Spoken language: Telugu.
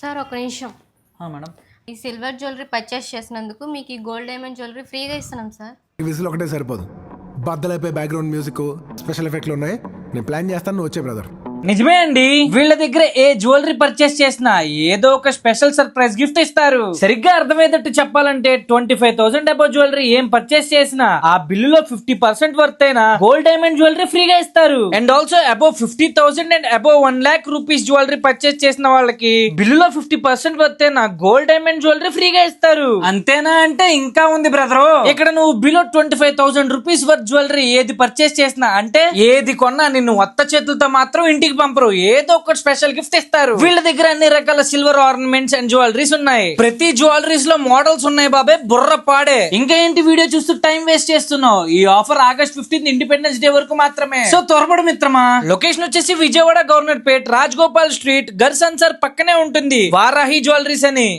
సార్ ఒక నిమిషం. మేడం, ఈ సిల్వర్ జ్యువెలరీ పర్చేస్ చేసినందుకు మీకు ఈ గోల్డ్ డైమండ్ జ్యువెలరీ ఫ్రీగా ఇస్తున్నాం సార్. ఈ విజిల్ ఒకటే సరిపోదు, బద్దలైపోయి బ్యాక్గ్రౌండ్ మ్యూజిక్ స్పెషల్ ఎఫెక్ట్లు ఉన్నాయి. నేను ప్లాన్ చేస్తాను, నువ్వు వచ్చే బ్రదర్. నిజమే అండి. వీళ్ళ దగ్గర ఏ జ్యువెలరీ పర్చేస్ చేసినా ఏదో ఒక స్పెషల్ సర్ప్రైజ్ గిఫ్ట్ ఇస్తారు. సరిగ్గా అర్థమయ్యేటట్టు చెప్పాలంటే 25,000 అబౌ జ్యువెలరీ ఏం పర్చేస్ చేసినా ఆ బిల్లులో 50% వర్త్ అయినా గోల్డ్ డైమండ్ జ్యువెలరీ ఫ్రీగా ఇస్తారు. And also above 50,000 and above 1 lakh rupees jewellery purchase చేసిన వాళ్ళకి బిల్లులో 50% వర్త్ అయినా గోల్డ్ డైమండ్ జ్యువెలరీ ఫ్రీగా ఇస్తారు. అంతేనా అంటే ఇంకా ఉంది బ్రదర్. ఇక్కడ నువ్వు బిలో 25,000 రూపీస్ వర్త్ జ్యువెలరీ ఏది పర్చేస్ చేసినా, అంటే ఏది కొన్నా నిన్ను ఒత్త చేతులతో మాత్రం ఇంటికి పంపరు, ఏదో ఒక స్పెషల్ గిఫ్ట్ ఇస్తారు. వీళ్ళ దగ్గర అన్ని రకాల సిల్వర్ ఆర్నమెంట్స్ అండ్ జ్యువెలరీస్ ఉన్నాయి. ప్రతి జ్యువెలరీస్ లో మోడల్స్ ఉన్నాయి బాబే, బుర్ర పాడే. ఇంకా ఏంటి వీడియో చూస్తూ టైం వేస్ట్ చేస్తున్నావు? ఈ ఆఫర్ August 15 ఇండిపెండెన్స్ డే వరకు మాత్రమే. సో త్వరపడు మిత్రమా. లొకేషన్ వచ్చేసి విజయవాడ గవర్నమెంట్ పేట్, రాజ్ గోపాల్ స్ట్రీట్, గర్సన్ సార్ పక్కనే ఉంటుంది వారాహి జ్యువెలరీస్ అని.